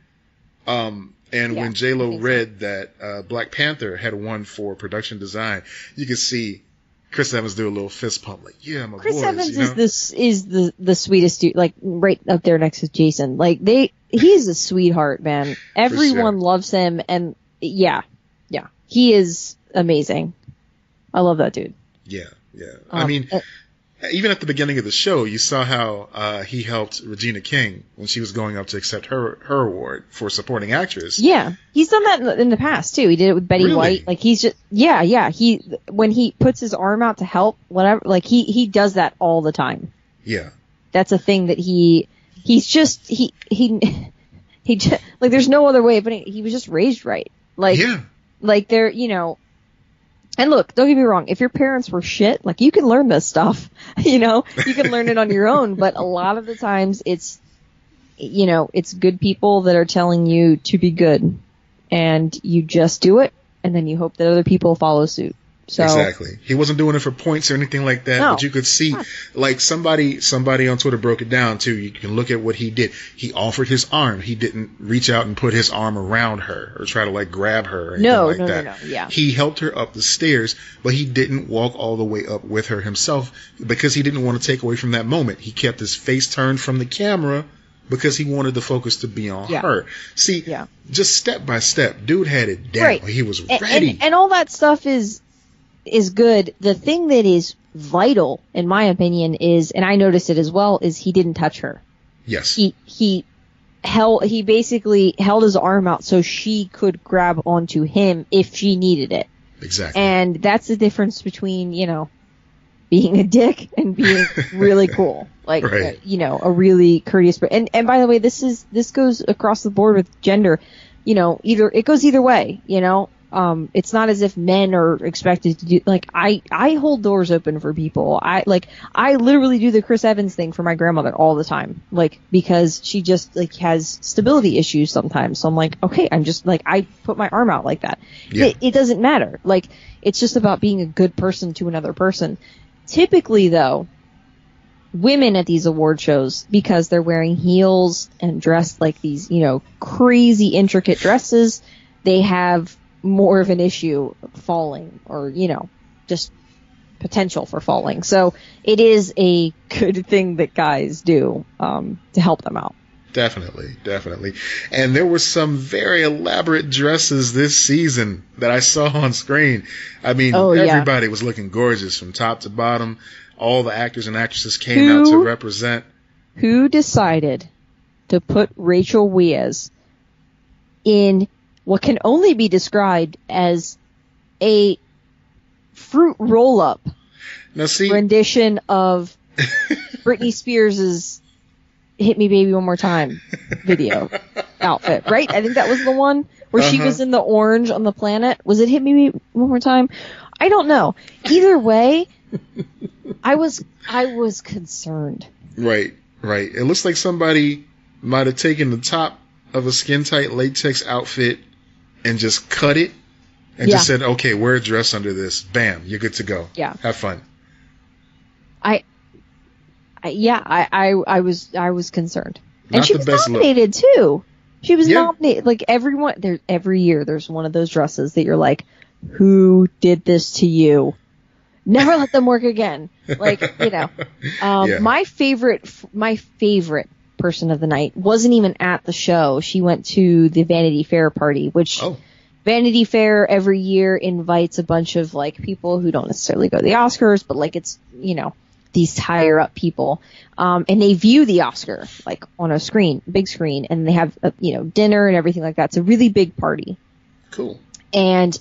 When J-Lo read that Black Panther had won for production design, you could see Chris Evans do a little fist pump, like, yeah, my Chris boys. Evans is the sweetest dude, like right up there next to Jason. Like he's a sweetheart, man. Everyone loves him, and yeah, he is amazing. I love that dude. Yeah. I mean, even at the beginning of the show, you saw how he helped Regina King when she was going up to accept her award for supporting actress. Yeah, he's done that in the past too. He did it with Betty White. Like he's just when he puts his arm out to help, whatever. Like he does that all the time. Yeah, that's a thing that he's just he just, like there's no other way. But he was just raised right. Like they're And look, don't get me wrong, if your parents were shit, like, you can learn this stuff, you can learn it on your own, but a lot of the times it's good people that are telling you to be good, and you just do it, and then you hope that other people follow suit. So, exactly. He wasn't doing it for points or anything like that, but you could see, like, somebody on Twitter broke it down too. You can look at what he did. He offered his arm. He didn't reach out and put his arm around her or try to, like, grab her or anything that. No. Yeah. He helped her up the stairs, but he didn't walk all the way up with her himself because he didn't want to take away from that moment. He kept his face turned from the camera because he wanted the focus to be on her. See, just step by step, dude had it down. Right. He was ready. And all that stuff is good. The thing that is vital, in my opinion, is, and I noticed it as well, is he didn't touch her. Yes. He basically held his arm out so she could grab onto him if she needed it. Exactly. And that's the difference between, being a dick and being really cool. Like, right. A really courteous, and by the way, this goes across the board with gender. It goes either way, it's not as if men are expected to do, like, I hold doors open for people. I literally do the Chris Evans thing for my grandmother all the time, like, because she just, like, has stability issues sometimes. So I'm like, okay, I'm just, like, I put my arm out like that. Yeah. It doesn't matter. Like, it's just about being a good person to another person. Typically, though, women at these award shows, because they're wearing heels and dressed like these, crazy intricate dresses, they have more of an issue falling or, just potential for falling. So it is a good thing that guys do to help them out. Definitely. And there were some very elaborate dresses this season that I saw on screen. I mean, everybody was looking gorgeous from top to bottom. All the actors and actresses came out to represent. Who decided to put Rachel Weisz in what can only be described as a fruit roll-up rendition of Britney Spears' Hit Me Baby One More Time video outfit, right? I think that was the one where she was in the orange on the planet. Was it Hit Me Baby One More Time? I don't know. Either way, I was concerned. Right. It looks like somebody might have taken the top of a skin-tight latex outfit and just cut it and just said, okay, wear a dress under this. Bam, you're good to go. Yeah. Have fun. I was concerned. Not and she was nominated too. She was nominated. Like, every year there's one of those dresses that you're like, who did this to you? Never let them work again. Like, my favorite person of the night wasn't even at the show. She went to the Vanity Fair party, which Vanity Fair every year invites a bunch of, like, people who don't necessarily go to the Oscars, but, like, it's, these higher up people. And they view the Oscar, like, on a screen, big screen, and they have, dinner and everything like that. It's a really big party. Cool. And,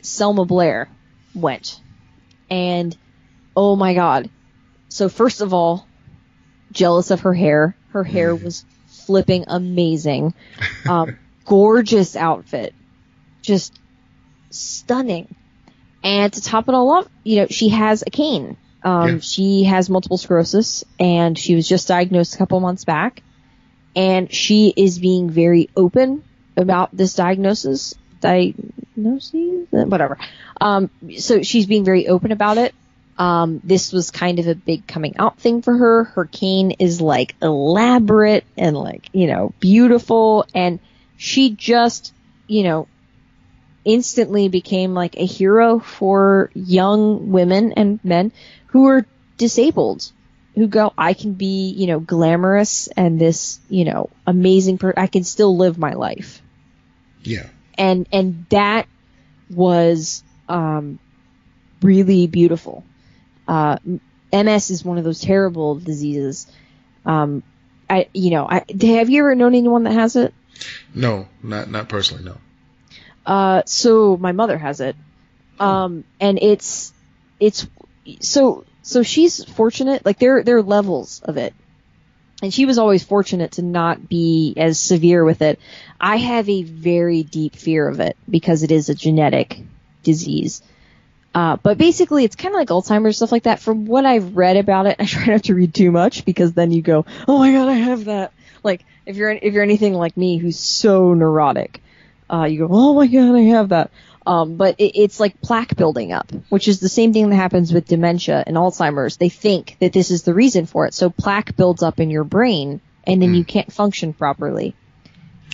Selma Blair went. And, oh my God. So first of all, jealous of her hair. Her hair was flipping amazing. Gorgeous outfit. Just stunning. And to top it all off, she has a cane. She has multiple sclerosis, and she was just diagnosed a couple months back. And she is being very open about this diagnosis. Whatever. So she's being very open about it. This was kind of a big coming out thing for her. Her cane is, like, elaborate and, like, beautiful. And she just, instantly became, like, a hero for young women and men who are disabled, who go, I can be, glamorous and this, amazing I can still live my life. Yeah. And that was really beautiful. MS is one of those terrible diseases. Have you ever known anyone that has it? No, not personally, no. So my mother has it. And it's so she's fortunate. Like, there are levels of it. And she was always fortunate to not be as severe with it. I have a very deep fear of it because it is a genetic disease. But basically, it's kind of like Alzheimer's, stuff like that. From what I've read about it, I try not to read too much because then you go, oh my God, I have that. Like, if you're anything like me who's so neurotic, you go, oh my God, I have that. But it's like plaque building up, which is the same thing that happens with dementia and Alzheimer's. They think that this is the reason for it. So plaque builds up in your brain, and then you can't function properly.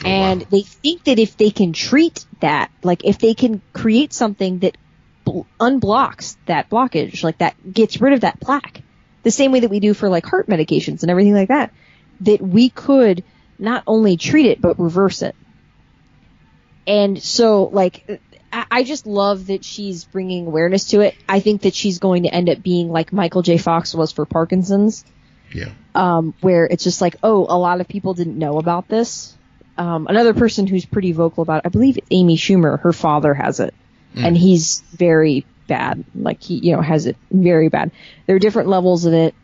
Oh, and they think that if they can treat that, like if they can create something that unblocks that blockage, like that gets rid of that plaque, the same way that we do for like heart medications and everything like that, that we could not only treat it, but reverse it. And so, like, I just love that she's bringing awareness to it. I think that she's going to end up being like Michael J. Fox was for Parkinson's. Yeah. Where it's just like, oh, a lot of people didn't know about this. Another person who's pretty vocal about it, I believe it's Amy Schumer. Her father has it. And he's very bad. Like, he, has it very bad. There are different levels of it.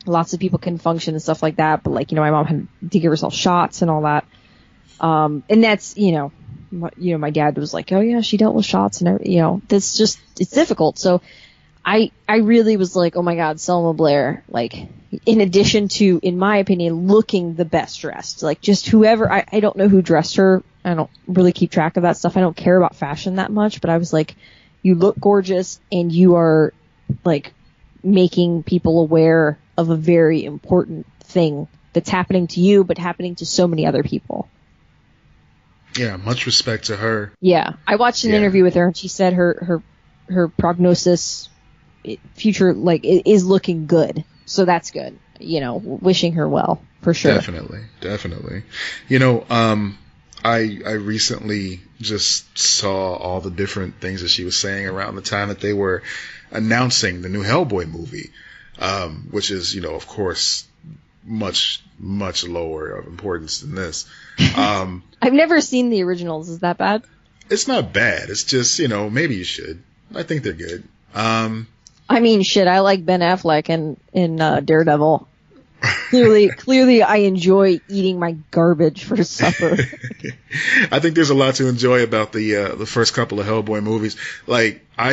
Lots of people can function and stuff like that. But, like, my mom had to give herself shots and all that. And that's, my dad was like, oh yeah, she dealt with shots and everything, that's just, it's difficult. So I really was like, oh my God, Selma Blair, like, in addition to, in my opinion, looking the best dressed, like just whoever, I don't know who dressed her. I don't really keep track of that stuff. I don't care about fashion that much, but I was like, you look gorgeous and you are like making people aware of a very important thing that's happening to you, but happening to so many other people. Yeah, much respect to her. Yeah, I watched an interview with her, and she said her prognosis, future, like, is looking good. So that's good. Wishing her well, for sure. Definitely. I recently just saw all the different things that she was saying around the time that they were announcing the new Hellboy movie, which is, of course, much lower of importance than this. I've never seen the originals. Is that bad? It's not bad. It's just, maybe you should. I think they're good. I mean, shit, I like Ben Affleck in Daredevil. Clearly I enjoy eating my garbage for supper. I think there's a lot to enjoy about the first couple of Hellboy movies. Like, I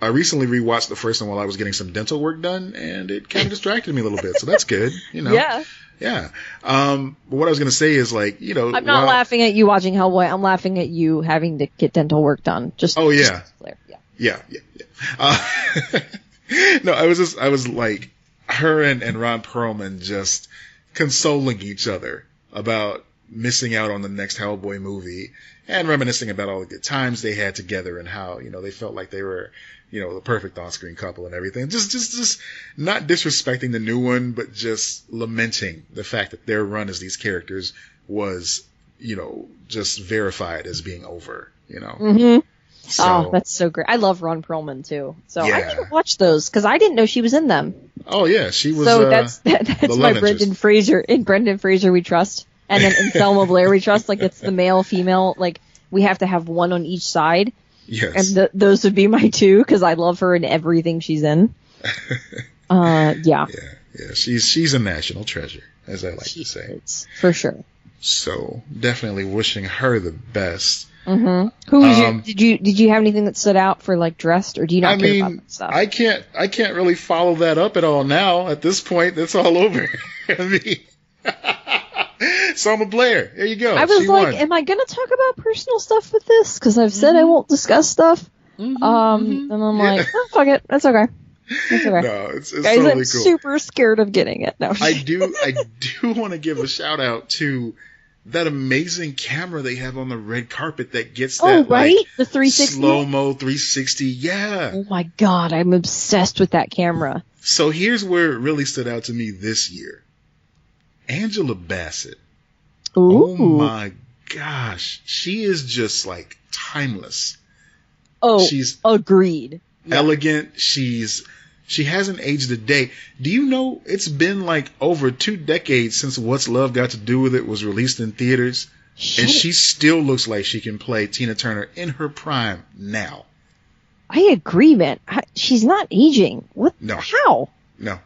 recently rewatched the first one while I was getting some dental work done, and it kind of distracted me a little bit, so that's good, Yeah. Yeah. But what I was going to say is, like, I'm not laughing at you watching Hellboy. I'm laughing at you having to get dental work done. Yeah. Yeah. No, I was like, her and Ron Perlman just consoling each other about missing out on the next Hellboy movie and reminiscing about all the good times they had together and how, they felt like they were, the perfect on-screen couple and everything. Just not disrespecting the new one, but just lamenting the fact that their run as these characters was, just verified as being over, Mm-hmm. So, oh, that's so great. I love Ron Perlman too. So yeah. I should watch those because I didn't know she was in them. Oh yeah, she was. So that's my Brendan Fraser. In Brendan Fraser we trust, and then in Selma Blair we trust. Like, it's the male, female. Like, we have to have one on each side. Yes. And those would be my two because I love her in everything she's in. Yeah. Yeah. She's a national treasure, as I like to say. It's for sure. So definitely wishing her the best. Mm-hmm. Who was did you have anything that stood out for, like, dressed, or do you not care about that stuff? I can't really follow that up at all now. At this point, that's all over. I mean, Selma Blair, there you go. I was like, won. am I going to talk about personal stuff with this? Because I've said I won't discuss stuff. And I'm like, oh, fuck it, that's okay. That's okay. No, it's guys, totally I'm cool. super scared of getting it. No, I do want to give a shout out to that amazing camera they have on the red carpet that gets that, right? like, The 360? slow-mo 360. Yeah. Oh my God, I'm obsessed with that camera. So here's where it really stood out to me this year. Angela Bassett. Ooh. Oh my gosh. She is just, like, timeless. Oh, she's agreed. elegant. She hasn't aged a day. Do you know it's been like over 2 decades since What's Love Got to Do With It was released in theaters? Shit. And she still looks like she can play Tina Turner in her prime now. I agree, man. She's not aging. What? No. How? No.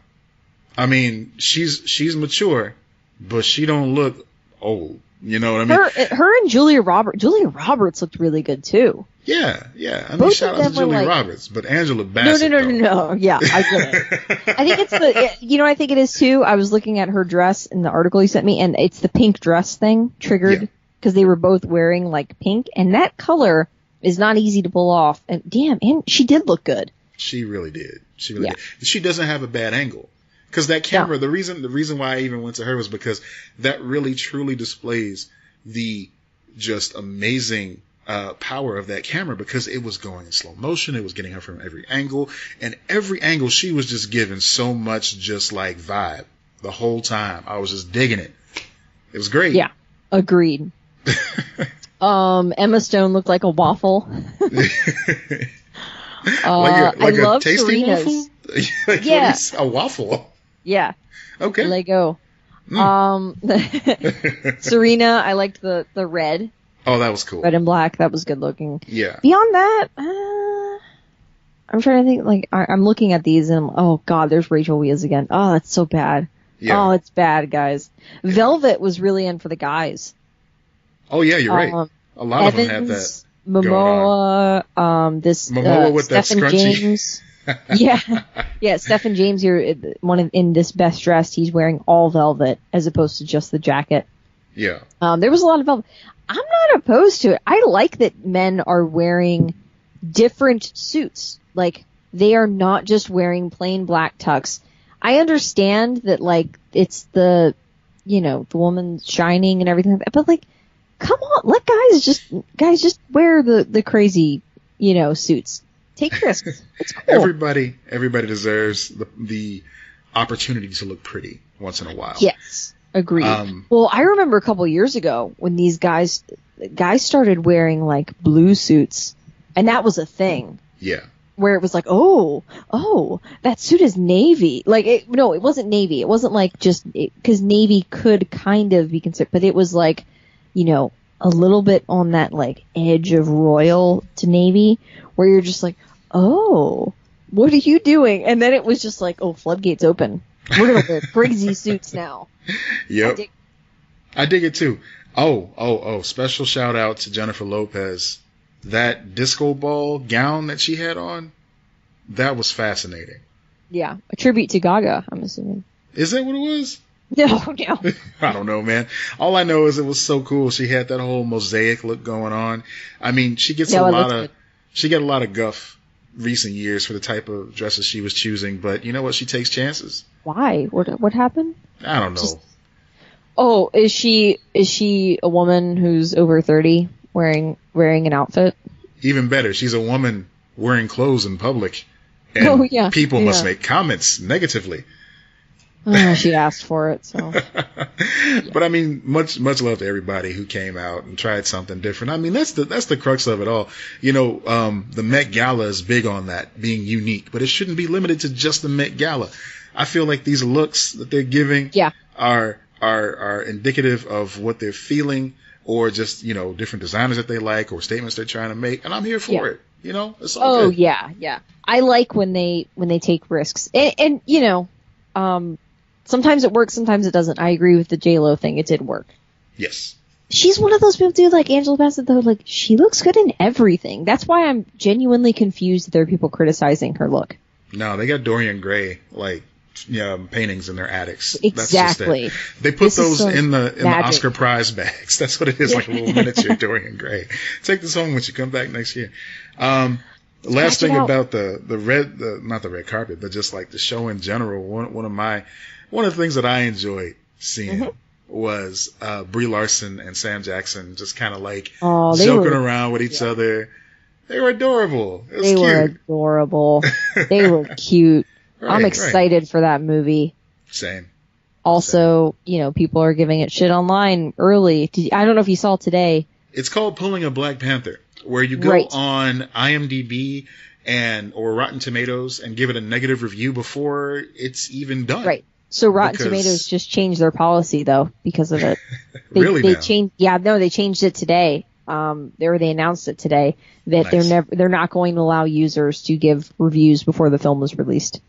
I mean, she's mature, but she don't look old. You know what I mean? Her and Julia Roberts. Julia Roberts looked really good too. Yeah. I mean, Both shout of out to them were Julia like- Roberts, but Angela Bassett. No. Yeah, I get it. I think it's what I think it is too. I was looking at her dress in the article you sent me, and it's the pink dress thing triggered because they were both wearing like pink, and that color is not easy to pull off. And damn, and she did look good. She really did. She really did. She doesn't have a bad angle. Because that camera, the reason why I even went to her was because that really truly displays the just amazing power of that camera, because it was going in slow motion. It was getting her from every angle, and every angle she was just giving so much just like vibe the whole time. I was just digging it. It was great. Yeah, agreed. Emma Stone looked like a waffle. like I love tasty Serena's. waffle? Like, Yeah. A waffle. Yeah. Okay. Lego. Serena, I liked the red. Oh, that was cool. Red and black, that was good looking. Yeah. Beyond that, I'm trying to think, like, I'm looking at these and oh god, there's Rachel Weisz again. Oh, that's so bad. Yeah. Oh, it's bad, guys. Yeah. Velvet was really in for the guys. Oh yeah, you're right. A lot Evans, of them have that. Momoa, this Momoa with that Stephen scrunchie. James. yeah, Stephen James here, in this best dressed, he's wearing all velvet as opposed to just the jacket. Yeah. There was a lot of velvet. I'm not opposed to it. I like that men are wearing different suits. Like, they are not just wearing plain black tux. I understand that, like, it's the woman shining and everything like that, but, like, come on, let guys just wear the crazy, suits. Take risks. It's cool. Everybody deserves the opportunity to look pretty once in a while. Yes, agreed. Well, I remember a couple years ago when these guys started wearing like blue suits, and that was a thing. Yeah. Where it was like, oh, that suit is navy. Like, it wasn't navy. It wasn't like just because navy could kind of be considered, but it was like, a little bit on that like edge of royal to navy, where you're just like, oh, what are you doing? And then it was just like, oh, floodgates open. We're gonna wear crazy suits now. Yep. I dig it too. Oh, special shout out to Jennifer Lopez. That disco ball gown that she had on, that was fascinating. Yeah, a tribute to Gaga, I'm assuming. Is that what it was? No. I don't know, man. All I know is it was so cool. She had that whole mosaic look going on. I mean, she gets a lot of guff recent years for the type of dresses she was choosing, but you know what? She takes chances. Why? What happened? I don't know. Is she a woman who's over 30 wearing an outfit? Even better, she's a woman wearing clothes in public, and people must make comments negatively. Oh, she asked for it, so. Yeah. But I mean, much love to everybody who came out and tried something different. I mean, that's the crux of it all. The Met Gala is big on that, being unique, but it shouldn't be limited to just the Met Gala. I feel like these looks that they're giving are indicative of what they're feeling, or just, different designers that they like, or statements they're trying to make, and I'm here for it. It's all good. Yeah. I like when they take risks. And sometimes it works, sometimes it doesn't. I agree with the J-Lo thing. It did work. Yes. She's one of those people, dude, like Angela Bassett, though, like, she looks good in everything. That's why I'm genuinely confused that there are people criticizing her look. No, they got Dorian Gray, like, paintings in their attics. Exactly. That's just it. They put those in the Oscar prize bags. That's what it is, like a little miniature Dorian Gray. Take this home when you come back next year. The last thing about not the red carpet, but just like the show in general, one of the things that I enjoyed seeing was Brie Larson and Sam Jackson just kind of like joking around with each other. They were adorable. They were adorable. They were cute. Right, I'm excited for that movie. Same. Also, people are giving it shit online early. I don't know if you saw today. It's called Pulling a Black Panther, where you go on IMDb or Rotten Tomatoes and give it a negative review before it's even done. Right. So Rotten Tomatoes just changed their policy, though, because of it. They changed. Yeah, no, they changed it today. They announced it today that they're not going to allow users to give reviews before the film was released.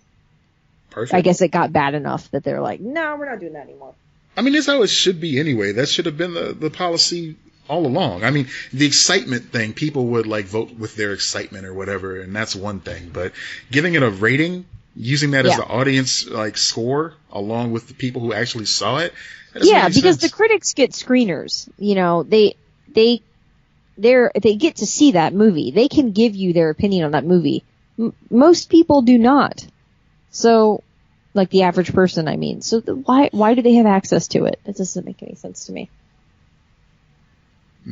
Perfect. I guess it got bad enough that they're like, no, we're not doing that anymore. I mean, that's how it should be anyway. That should have been the policy all along. I mean, the excitement thing, people would like vote with their excitement or whatever, and that's one thing. But giving it a rating, using that as the audience like score along with the people who actually saw it. Because the critics get screeners. They get to see that movie. They can give you their opinion on that movie. Most people do not. So, like the average person, I mean. So why do they have access to it? It doesn't make any sense to me.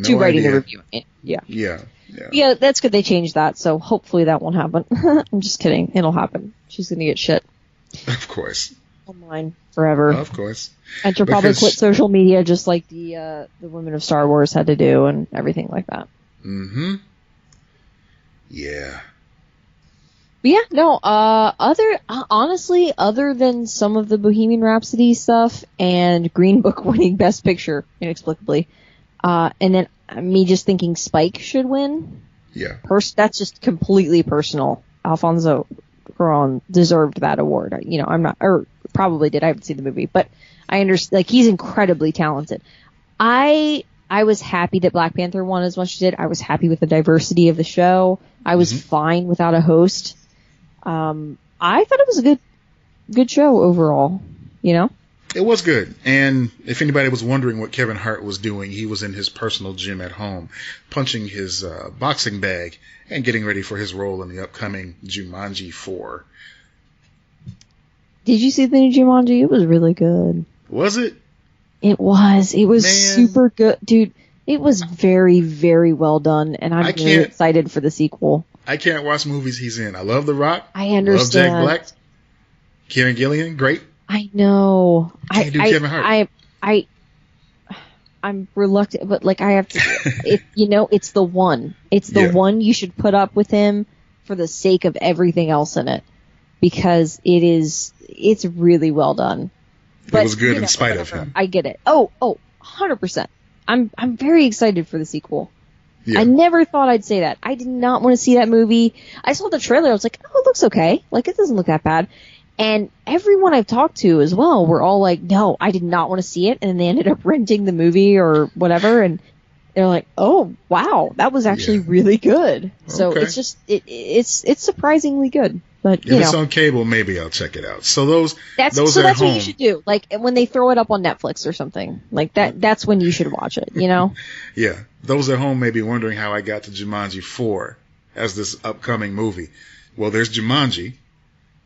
to writing and reviewing it. Yeah. Yeah. Yeah, that's good they changed that, so hopefully that won't happen. I'm just kidding. It'll happen. She's going to get shit. Of course. Online forever. Of course. And she'll probably quit social media just like the women of Star Wars had to do and everything like that. Mm-hmm. Yeah. But yeah, no, honestly, other than some of the Bohemian Rhapsody stuff and Green Book winning Best Picture, inexplicably, and then me just thinking Spike should win. Yeah. That's just completely personal. Alfonso Cuarón deserved that award. You know, I'm not, or probably did. I haven't seen the movie, but I understand, like, he's incredibly talented. I was happy that Black Panther won as much as it did. I was happy with the diversity of the show. I was fine without a host. I thought it was a good show overall, you know? It was good. And if anybody was wondering what Kevin Hart was doing, he was in his personal gym at home, punching his boxing bag and getting ready for his role in the upcoming Jumanji 4. Did you see the new Jumanji? It was really good. Was it? It was. It was super good. Dude, it was very, very well done, and I'm really excited for the sequel. I can't watch movies he's in. I love The Rock. I understand. Love Jack Black. Kieran Gillian, great. I know. Can't do Kevin Hart. I'm reluctant, but like I have to. You know, it's the one. It's the one you should put up with him for the sake of everything else in it, because it's really well done. But, it was good in spite of him. I get it. Oh, 100%. I'm very excited for the sequel. Yeah. I never thought I'd say that. I did not want to see that movie. I saw the trailer. I was like, oh, it looks okay. Like, it doesn't look that bad. And everyone I've talked to as well were all like, no, I did not want to see it. And then they ended up renting the movie or whatever. And they're like, oh, wow, that was actually really good. So it's just, it's surprisingly good. But, if it's on cable, maybe I'll check it out. So that's what home. you should do. Like, when they throw it up on Netflix or something, like that's when you should watch it, you know? Yeah. Those at home may be wondering how I got to Jumanji 4 as this upcoming movie. Well, there's Jumanji.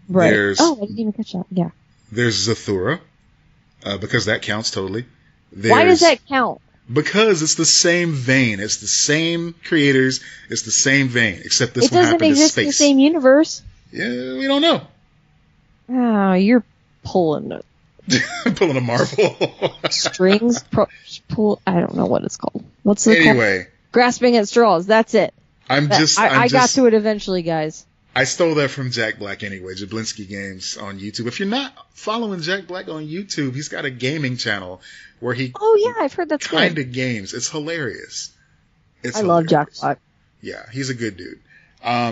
Right. I didn't even catch that. Yeah. There's Zathura, because that counts totally. Why does that count? Because it's the same vein. It's the same creators. It's the same vein, except this one happened in space. It doesn't exist in the same universe. Yeah, we don't know. Oh, you're pulling it. Pulling a Marvel. Strings? I don't know what it's called. What's the Anyway. called? Grasping at straws. That's it. I got to it eventually, guys. I stole that from Jack Black anyway, Jablinski Games on YouTube. If you're not following Jack Black on YouTube, he's got a gaming channel where he I've heard that's kind of games. It's hilarious. I love Jack Black. Yeah, he's a good dude.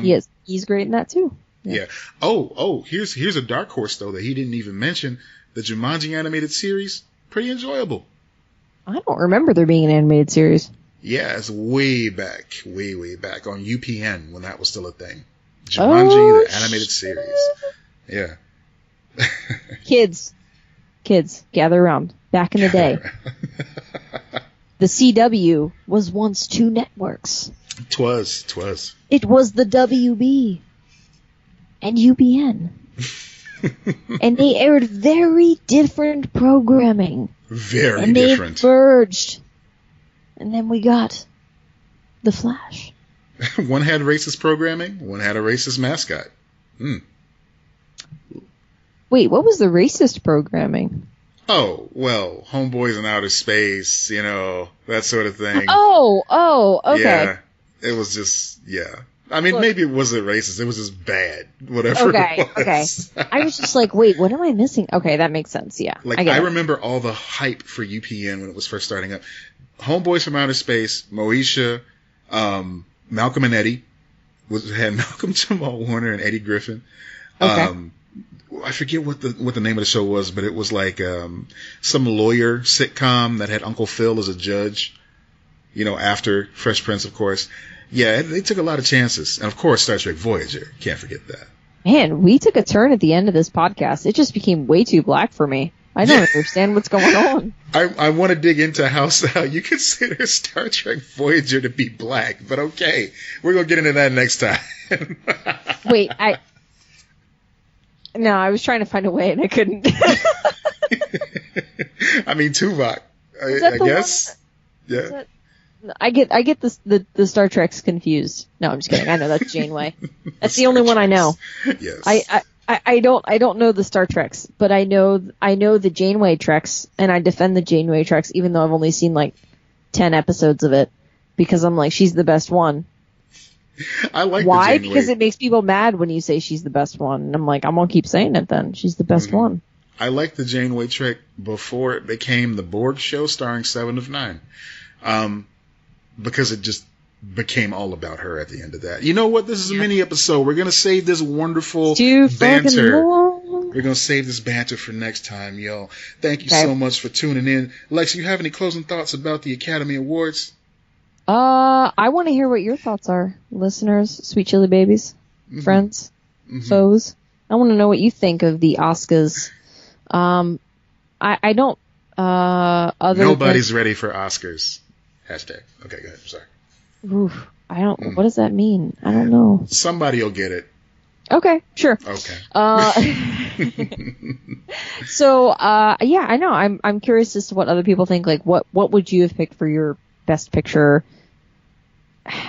He is. He's great in that too. Yeah. Oh, here's a dark horse though that he didn't even mention. The Jumanji animated series, pretty enjoyable. I don't remember there being an animated series. Yeah, it's way back on UPN when that was still a thing. Jumanji, the animated series. Yeah. Kids, gather around. Back in the day, the CW was once two networks. Twas. It was the WB and UPN. And they aired very different programming. Very different. They merged. And then we got The Flash. One had racist programming, one had a racist mascot. Wait, what was the racist programming? Oh, well, Homeboys in Outer Space, you know, that sort of thing. Oh, okay. Yeah, it was just, I mean, maybe it wasn't racist. It was just bad. Whatever it was. Okay. I was just like, wait, what am I missing? Okay, that makes sense, yeah. Like, I remember all the hype for UPN when it was first starting up. Homeboys from Outer Space, Moesha, Malcolm and Eddie, had Malcolm Jamal Warner and Eddie Griffin. Okay. I forget what the name of the show was, but it was like some lawyer sitcom that had Uncle Phil as a judge, you know, after Fresh Prince, of course. Yeah, they took a lot of chances. And, of course, Star Trek Voyager. Can't forget that. Man, we took a turn at the end of this podcast. It just became way too black for me. I don't understand what's going on. I want to dig into how you consider Star Trek Voyager to be black, but okay. We're going to get into that next time. Wait, No, I was trying to find a way and I couldn't. I mean, Tuvok, I guess. Yeah. I get the Star Treks confused. No, I'm just kidding. I know that's Janeway. That's the only one I know. Yes. I don't know the Star Treks, but I know the Janeway Treks, and I defend the Janeway Treks even though I've only seen like 10 episodes of it because I'm like, she's the best one. I like Why? the Janeway. Because it makes people mad when you say she's the best one. And I'm like, I'm gonna keep saying it then. She's the best one. I like the Janeway Trek before it became the Borg show starring Seven of Nine. Because it just became all about her at the end of that. You know what? This is a mini episode. We're going to save this wonderful banter. We're going to save this banter for next time, yo. Thank you so much for tuning in. Lex, you have any closing thoughts about the Academy Awards? I want to hear what your thoughts are, listeners, sweet chili babies, friends, foes. I want to know what you think of the Oscars. I don't, Nobody's ready for Oscars. Hashtag. Okay, go ahead. Sorry. Oof. I don't, what does that mean? I don't know. Somebody will get it. Okay, sure. Okay. So, yeah, I know. I'm curious as to what other people think. Like, what would you have picked for your best picture?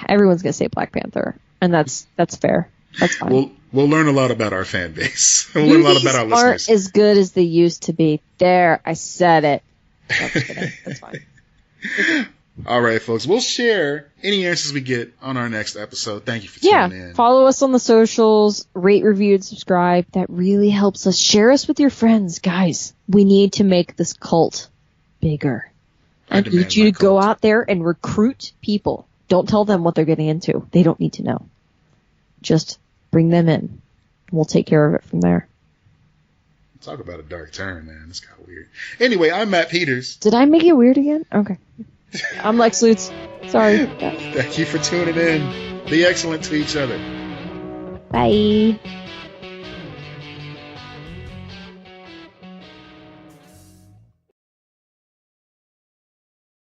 Everyone's gonna say Black Panther, and that's fair. That's fine. We'll learn a lot about our fan base. We'll learn a lot about our listeners. Aren't as good as they used to be. There, I said it. That's fine. All right, folks. We'll share any answers we get on our next episode. Thank you for tuning in. Follow us on the socials. Rate, review, and subscribe. That really helps us. Share us with your friends. Guys, we need to make this cult bigger. I need you to go out there and recruit people. Don't tell them what they're getting into. They don't need to know. Just bring them in. We'll take care of it from there. Talk about a dark turn, man. This got weird. Anyway, I'm Matt Peters. Did I make it weird again? Okay. I'm Lex Lutz. Sorry. Thank you for tuning in. Be excellent to each other. Bye.